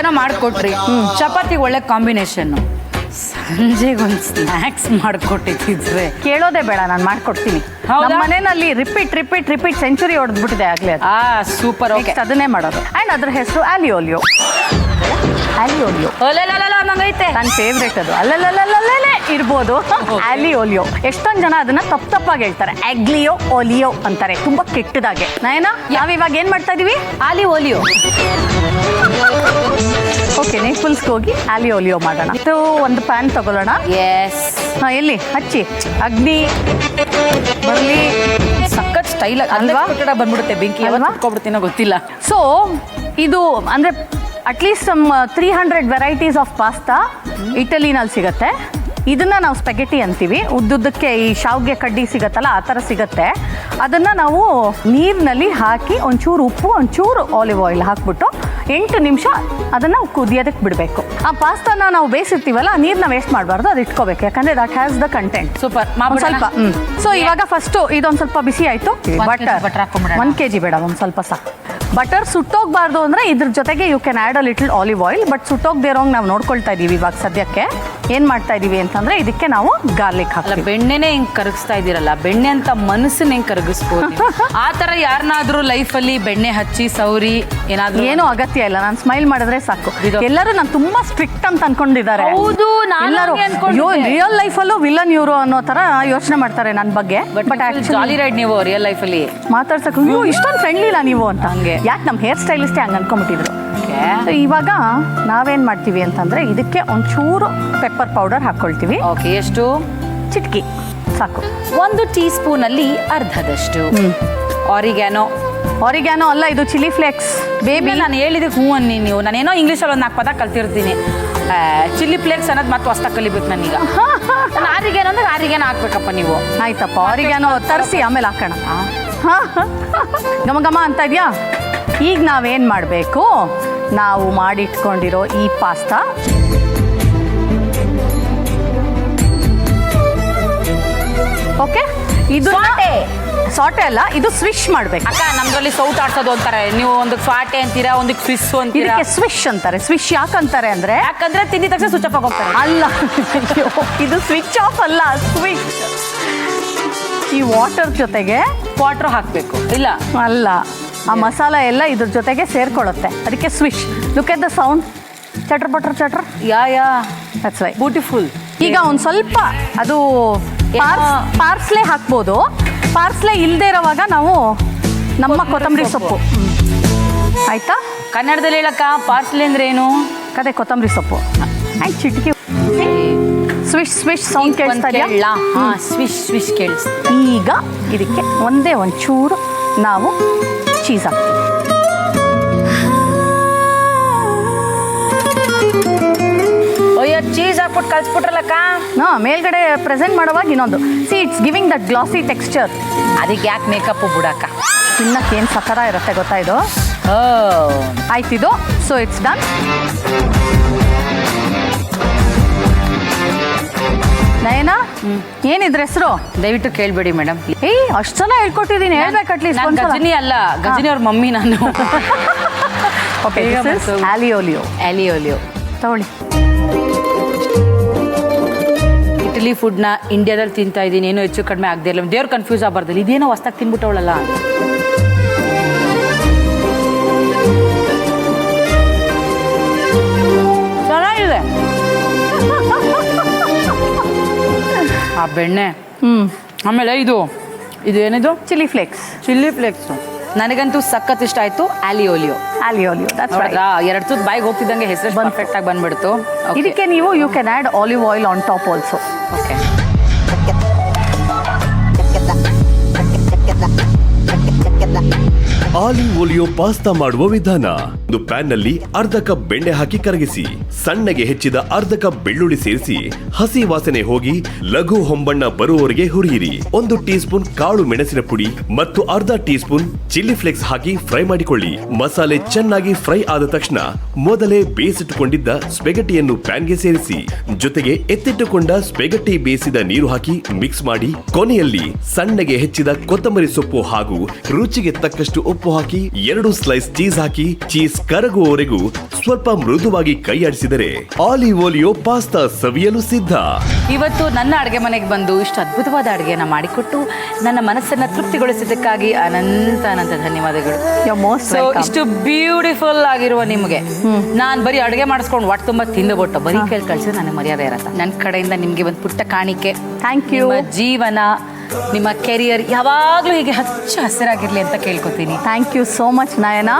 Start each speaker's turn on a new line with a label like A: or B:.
A: ಏನೋ ಮಾಡ್ಕೊಟ್ರಿ. ಚಪಾತಿಗೆ ಒಳ್ಳೆ ಕಾಂಬಿನೇಷನ್. ಸಂಜೆಗೊಂದು ಸ್ನ್ಯಾಕ್ಸ್ ಮಾಡ್ಕೊಟ್ಟಿದ್ರೆ
B: ಕೇಳೋದೇ ಬೇಡ, ನಾನು ಮಾಡ್ಕೊಡ್ತೀನಿ. ನಮ್ಮ ಮನೆಯಲ್ಲಿ ರಿಪೀಟ್ ಸೆಂಚುರಿ ಹೊಡೆದ್ಬಿಟ್ಟಿದೆ ಆಗ್ಲೇ.
A: ಸೂಪರ್.
B: ನೆಕ್ಸ್ಟ್ ಅದನ್ನೇ ಮಾಡೋದು. ಅಂಡ್ ಅದ್ರ ಹೆಸರು ಆಲಿಯೋಲಿಯೋ.
A: ನಂಗೈತೆ
B: ನನ್ನ ಫೇವ್ರೇಟ್ ಅದು. ಅಲ್ಲೇ ಇರ್ಬೋದು. ಆಲಿಯೋಲಿಯೋ. ಎಷ್ಟೊಂದು ಜನ ಅದನ್ನ ತಪ್ಪಾಗಿ ಹೇಳ್ತಾರೆ. ಆಗ್ಲಿಯೋ ಓಲಿಯೋ ಅಂತಾರೆ, ತುಂಬಾ ಕೆಟ್ಟದಾಗೆ. ನಾವಿವಾಗ ಏನ್ ಮಾಡ್ತಾ ಇದೀವಿ?
A: ಆಲಿಯೋಲಿಯೋ.
B: ಓಕೆ, ನೇಪಲ್ಸ್ಗೆ ಹೋಗಿ ಆಲಿಯೋಲಿಯೋ ಮಾಡೋಣ. ಇದು ಒಂದು ಪ್ಯಾನ್ ತಗೊಳ್ಳೋಣ.
A: ಎಸ್.
B: ಎಲ್ಲಿ ಹಚ್ಚಿ ಅಗ್ನಿ ಬರ್ಲಿ.
A: ಸಖತ್ ಸ್ಟೈಲ್
B: ಅಲ್ವಾ?
A: ಬಂದ್ಬಿಡುತ್ತೆ ಬೆಂಕಿ. ಯಾವತ್ಕೊಬಿಡ್ತೀನೋ ಗೊತ್ತಿಲ್ಲ.
B: ಸೊ ಇದು ಅಂದ್ರೆ ಅಟ್ಲೀಸ್ಟ್ 300 ವೆರೈಟೀಸ್ ಆಫ್ ಪಾಸ್ತಾ ಇಟಲಿನಲ್ಲಿ ಸಿಗುತ್ತೆ. ಇದನ್ನ ನಾವು ಸ್ಪೆಗೆಟಿ ಅಂತೀವಿ. ಉದ್ದುದ್ದಕ್ಕೆ ಈ ಶಾವ್ಗೆ ಕಡ್ಡಿ ಸಿಗತ್ತಲ್ಲ, ಆ ಥರ ಸಿಗತ್ತೆ. ಅದನ್ನ ನಾವು ನೀರಿನಲ್ಲಿ ಹಾಕಿ ಒಂಚೂರು ಉಪ್ಪು ಒಂಚೂರು ಆಲಿವ್ ಆಯಿಲ್ ಹಾಕ್ಬಿಟ್ಟು 8 ನಿಮಿಷ ಅದನ್ನ ಕುದಿಯೋದಕ್ಕೆ ಬಿಡಬೇಕು. ಆ ಪಾಸ್ತಾನ ನಾವು ಬೇಯಿಸಿರ್ತೀವಲ್ಲ, ನೀರನ್ನ ವೇಸ್ಟ್ ಮಾಡಬಾರ್ದು, ಅದು ಇಟ್ಕೋಬೇಕು. ಯಾಕಂದ್ರೆ that has the content.
A: Super.
B: ಸ್ವಲ್ಪ ಸೊ ಇವಾಗ ಫಸ್ಟ್ ಇದೊಂದು ಸ್ವಲ್ಪ ಬಿಸಿ ಆಯ್ತು.
A: ಬಟರ್
B: 1 kg ಬೇಡ, ಒಂದು ಸ್ವಲ್ಪ ಸಾಕು. ಬಟರ್ ಸುಟ್ಟೋಗ್ಬಾರ್ದು ಅಂದ್ರೆ ಇದ್ರ ಜೊತೆಗೆ you can add a little olive oil. But ಸುಟ್ಟೋಗದೆ ಇರೋಂಗೆ ನಾವು ನೋಡ್ಕೊಳ್ತಾ ಇದೀವಿ. ಇವಾಗ ಸದ್ಯಕ್ಕೆ ಏನ್ ಮಾಡ್ತಾ ಇದೀವಿ ಅಂತಂದ್ರೆ ಇದಕ್ಕೆ ನಾವು ಗಾರ್ಲಿಕ್ ಹಾಕ್ತೀವಿ.
A: ಬೆಣ್ಣೆನೇ ಹಿಂಗ್ ಕರಗಿಸ್ತಾ ಇದೀರಲ್ಲ, ಬೆಣ್ಣೆ ಅಂತ ಮನಸ್ಸನ್ನ ಹೆಂಗ್ ಕರಗಿಸ್ಬೋದು? ಆ ತರ ಯಾರನ್ನಾದ್ರೂ ಲೈಫಲ್ಲಿ ಬೆಣ್ಣೆ ಹಚ್ಚಿ ಸೌರಿ ಏನಾದ್ರೂ?
B: ಏನೂ ಅಗತ್ಯ ಇಲ್ಲ. ನಾನು ಸ್ಮೈಲ್ ಮಾಡಿದ್ರೆ ಸಾಕು. ಎಲ್ಲರೂ ನಾನು ತುಂಬಾ ಸ್ಟ್ರಿಕ್ಟ್ ಅಂತ ಅನ್ಕೊಂಡಿದ್ದಾರೆ.
A: ಹೌದು,
B: ಎಲ್ಲರೂ ರಿಯಲ್ ಲೈಫಲ್ಲೂ ವಿಲನ್ ಇವರು ಅನ್ನೋ ತರ ಯೋಚನೆ ಮಾಡ್ತಾರೆ ನನ್ನ ಬಗ್ಗೆ.
A: ಬಟ್ ಜಾಲಿ ರೈಡ್ ನೀವು ರಿಯಲ್ ಲೈಫಲ್ಲಿ
B: ಮಾತಾಡ್ಸಕ್ ಇಷ್ಟೊಂದು ಫ್ರೆಂಡ್ಲಿ ಇಲ್ಲ ನೀವು ಅಂತ. ಹಂಗೆ ಯಾಕೆ ನಮ್ಮ ಹೇರ್ ಸ್ಟೈಲಿಸ್ಟೇ ಹಂಗೆ ಅನ್ಕೊಂಡ್ಬಿಟ್ಟಿದ್ರು. ಇವಾಗ ನಾವೇನ್ ಮಾಡ್ತೀವಿ ಅಂತಂದ್ರೆ ಇದಕ್ಕೆ ಒಂಚೂರು ಪೆಪ್ಪರ್ ಪೌಡರ್ ಹಾಕೊಳ್ತೀವಿ.
A: ಓಕೆ, ಎಷ್ಟು?
B: ಚಿಟ್ಕಿ ಸಾಕು.
A: 1 ಟೀ ಸ್ಪೂನ್ ಅಲ್ಲಿ ಅರ್ಧದಷ್ಟು
B: ಆರಿಗ್ಯಾನೋ ಅಲ್ಲ, ಇದು ಚಿಲ್ಲಿ ಫ್ಲೇಕ್ಸ್. ಬೇಬಿ
A: ನಾನು ಹೇಳಿದಕ್ಕೆ ಹ್ಞೂ ಅನ್ನಿ ನೀವು. ನಾನೇನೋ ಇಂಗ್ಲೀಷಲ್ಲಿ ಒಂದು 4 ಪದ ಕಲ್ತಿರ್ತೀನಿ. ಚಿಲ್ಲಿ ಫ್ಲೇಕ್ಸ್ ಅನ್ನೋದು ಮತ್ತೆ ಹೊಸ್ದಾಗಿ ಕಲಿಬೇಕು ನಾನೀಗ. ಆರಿಗ್ಯಾನೋ ಅಂದ್ರೆ ಆರಿಗ್ಯಾನೋ ಹಾಕ್ಬೇಕಪ್ಪ ನೀವು.
B: ಆಯ್ತಪ್ಪ, ಆರಿಗ್ಯಾನೋ ತರಿಸಿ ಆಮೇಲೆ ಹಾಕೋಣ. ಘಮ ಘಮ ಅಂತ ಇದೆಯಾ? ಈಗ ನಾವೇನು ಮಾಡಬೇಕು, ನಾವು ಮಾಡಿಟ್ಕೊಂಡಿರೋ ಈ ಪಾಸ್ತಾ ಓಕೆ, ಇದು ಸಾಟೆ ಅಲ್ಲ, ಇದು ಸ್ವಿಶ್ ಮಾಡ್ಬೇಕು.
A: ಅಕ್ಕ, ನಮ್ದ್ರಲ್ಲಿ ಸೌಟ್ ಆಡ್ಸೋದು ಅಂತಾರೆ. ನೀವು ಒಂದಕ್ಕೆ ಸಾಟೆ ಅಂತೀರಾ, ಒಂದಕ್ಕೆ ಸ್ವಿಶ್ ಅಂತೀರಾ.
B: ಇದಕ್ಕೆ ಸ್ವಿಶ್ ಅಂತಾರೆ. ಸ್ವಿಶ್ ಯಾಕಂತಾರೆ ಅಂದ್ರೆ
A: ತಿಂದಿದ ತಕ್ಷಣ ಸ್ವಿಚ್ ಆಫ್ ಆಗೋಗ್ತಾರೆ.
B: ಅಲ್ಲ, ಇದು ಸ್ವಿಚ್ ಆಫ್ ಅಲ್ಲ, ಸ್ವಿಚ್. ಈ ವಾಟರ್ ಜೊತೆಗೆ
A: ವಾಟರ್ ಹಾಕಬೇಕು. ಇಲ್ಲ
B: ಅಲ್ಲ, ಆ ಮಸಾಲ ಎಲ್ಲ ಇದ್ರ ಜೊತೆಗೆ ಸೇರ್ಕೊಳ್ಳುತ್ತೆ. ಅದಕ್ಕೆ swish. Look at the sound. ಚಟರ್ ಪಟರ್ ಚಟರ್.
A: Yeah
B: that's right.
A: ಬ್ಯೂಟಿಫುಲ್.
B: ಈಗ ಒಂದು ಸ್ವಲ್ಪ ಅದು ಪಾರ್ಸ್ಲೆ ಹಾಕ್ಬೋದು. ಪಾರ್ಸ್ಲೆ ಇಲ್ಲದೆ ಇರೋವಾಗ ನಾವು ನಮ್ಮ ಕೊತ್ತಂಬರಿ ಸೊಪ್ಪು. ಆಯ್ತಾ?
A: ಕನ್ನಡದಲ್ಲಿ ಹೇಳಕ್ಕ ಪಾರ್ಸ್ಲೆ ಅಂದ್ರೆ ಏನು?
B: ಅದೇ ಕೊತ್ತಂಬರಿ ಸೊಪ್ಪು. ಆಯ್ತು, ಚಿಟಿಕೆ ಸ್ವಿಶ್ ಸ್ವಿಶ್ ಸೌಂಡ್ ಕೇಳಿಸ್ತಾ ಇದೆಯಾ?
A: ಸ್ವಿಶ್ ಸ್ವಿಶ್ ಕೇಳಿಸ್ತಾ.
B: ಈಗ ಇದಕ್ಕೆ ಒಂಚೂರು ನಾವು ಚೀಸ್ ಹಾಕ್ತೀವಿ.
A: ಅಯ್ಯೋ, ಚೀಸ್ ಹಾಕ್ಬಿಟ್ಟು ಕಲ್ಸ್ಬಿಟ್ರಲ್ಲಕ್ಕ.
B: ಮೇಲ್ಗಡೆ ಪ್ರೆಸೆಂಟ್ ಮಾಡುವಾಗ ಇನ್ನೊಂದು see it's giving that glossy texture.
A: ಅದಕ್ಕೆ ಯಾಕೆ ಮೇಕಪ್ ಬಿಡಕ್ಕ?
B: ತಿನ್ನಕ್ಕೇನು ಸಕ್ಕರ ಇರುತ್ತೆ ಗೊತ್ತಾ ಇದು? ಆಯ್ತಿದು. So it's done. ನಯನಾ, ಏನಿದ್ರ ಹೆಸರು?
A: ದಯವಿಟ್ಟು ಕೇಳಬೇಡಿ ಮೇಡಮ್.
B: ಅಷ್ಟು ಜನ ಹೇಳ್ಕೊಟ್ಟಿದ್ದೀನಿ, ಹೇಳ್ಬೇಕು ಅಟ್ಲೀಸ್ಟ್.
A: ಗಜನಿ ಅಲ್ಲ, ಗಜನಿ ಅವ್ರ ಮಮ್ಮಿ ನಾನು.
B: ಆಲಿಯೋಲಿಯೋ ತಗೊಳ್ಳಿ.
A: ಇಟಲಿ ಫುಡ್ನ ಇಂಡಿಯಾದಲ್ಲಿ ತಿಂತಾ ಇದ್ದೀನಿ, ಏನೋ ಹೆಚ್ಚು ಕಡಿಮೆ ಆಗದೆ ಇಲ್ಲ. ದೇವ್ರು ಕನ್ಫ್ಯೂಸ್ ಆಗಬಾರ್ದು, ಇದೇನೋ ಹೊಸ್ದಾಗಿ ತಿನ್ಬಿಟ್ಟವಳಲ್ಲ. ಚೆನ್ನಾಗಿದೆ ಆ ಬೆಣ್ಣೆ. ಆಮೇಲೆ ಇದು ಏನಿದು?
B: Chilli flakes.
A: ನನಗಂತೂ ಸಖತ್ ಇಷ್ಟ ಆಯ್ತು. ಆಲಿಯೋಲಿಯೋ. ಎರಡು ತುತ್ತು ಬಾಯಿಗೆ ಹೋಗ್ತಿದ್ದಂಗೆ ಹೆಸರು ಪರ್ಫೆಕ್ಟ್ ಆಗಿ ಬಂದ್ಬಿಡ್ತು.
B: ಇದಕ್ಕೆ ನೀವು you can add olive oil on top also.
A: Okay.
C: Olive olio pasta ಮಾಡುವ ವಿಧಾನ. ಒಂದು ಪ್ಯಾನ್ ನಲ್ಲಿ ಅರ್ಧ ಕಪ್ ಬೆಣ್ಣೆ ಹಾಕಿ ಕರಗಿಸಿ, ಸಣ್ಣಗೆ ಹೆಚ್ಚಿದ ಅರ್ಧ ಕಪ್ ಬೆಳ್ಳುಳ್ಳಿ ಸೇರಿಸಿ ಹಸಿ ವಾಸನೆ ಹೋಗಿ ಲಘು ಹೊಂಬಣ್ಣ ಬರುವವರೆಗೆ ಹುರಿಯಿರಿ. 1 ಟೀ ಸ್ಪೂನ್ ಕಾಳು ಮೆಣಸಿನ ಪುಡಿ ಮತ್ತು ಅರ್ಧ ಟೀ ಸ್ಪೂನ್ ಚಿಲ್ಲಿ ಫ್ಲೇಕ್ಸ್ ಹಾಕಿ ಫ್ರೈ ಮಾಡಿಕೊಳ್ಳಿ. ಮಸಾಲೆ ಚೆನ್ನಾಗಿ ಫ್ರೈ ಆದ ತಕ್ಷಣ ಮೊದಲೇ ಬೇಯಿಸಿಟ್ಟುಕೊಂಡಿದ್ದ ಸ್ಪೆಗಟಿಯನ್ನು ಪ್ಯಾನ್ಗೆ ಸೇರಿಸಿ, ಜೊತೆಗೆ ಎತ್ತಿಟ್ಟುಕೊಂಡ ಸ್ಪೆಗಟಿ ಬೇಯಿಸಿದ ನೀರು ಹಾಕಿ ಮಿಕ್ಸ್ ಮಾಡಿ, ಕೊನೆಯಲ್ಲಿ ಸಣ್ಣಗೆ ಹೆಚ್ಚಿದ ಕೊತ್ತಂಬರಿ ಸೊಪ್ಪು ಹಾಗೂ ರುಚಿಗೆ ತಕ್ಕಷ್ಟು ಉಪ್ಪು ಉಪ್ಪು ಹಾಕಿ 2 ಸ್ಲೈಸ್ ಚೀಸ್ ಹಾಕಿ ಚೀಸ್ ಕರಗುವವರೆಗೂ ಸ್ವಲ್ಪ ಮೃದುವಾಗಿ ಕೈಯಾಡಿಸಿದರೆ ಆಲಿವ್ ಓಲಿಯೋ ಪಾಸ್ತಾ ಸವಿಯಲು ಸಿದ್ಧ.
A: ಇವತ್ತು ನನ್ನ ಅಡುಗೆ ಮನೆಗೆ ಬಂದು ಇಷ್ಟು ಅದ್ಭುತವಾದ ಅಡುಗೆನ ಮಾಡಿಕೊಟ್ಟು ನನ್ನ ಮನಸ್ಸನ್ನ ತೃಪ್ತಿಗೊಳಿಸಿದ್ದಕ್ಕಾಗಿ ಅನಂತ ಅನಂತ ಧನ್ಯವಾದಗಳು. So, ಇಷ್ಟು ಬ್ಯೂಟಿಫುಲ್ ಆಗಿರುವ ನಿಮಗೆ ನಾನು ಬರೀ ಅಡುಗೆ ಮಾಡಿಸ್ಕೊಂಡು ಒಟ್ಟು ತುಂಬ ತಿಂದುಬಿಟ್ಟು ಬರೀ ಕೇಳಿ ಕಳಿಸಿದ್ರೆ ನನಗೆ ಮರ್ಯಾದೆ ಇರತ್ತ. ನನ್ನ ಕಡೆಯಿಂದ ನಿಮಗೆ ಒಂದು ಪುಟ್ಟ ಕಾಣಿಕೆ.
B: Thank you.
A: ನಿಮ್ಮ ಜೀವನ, ನಿಮ್ಮ ಕೆರಿಯರ್ ಯಾವಾಗಲೂ ಹೀಗೆ ಹಚ್ಚ ಹಸಿರಾಗಿರ್ಲಿ ಅಂತ ಕೇಳ್ಕೊತೀನಿ.
B: Thank you so much Nayana.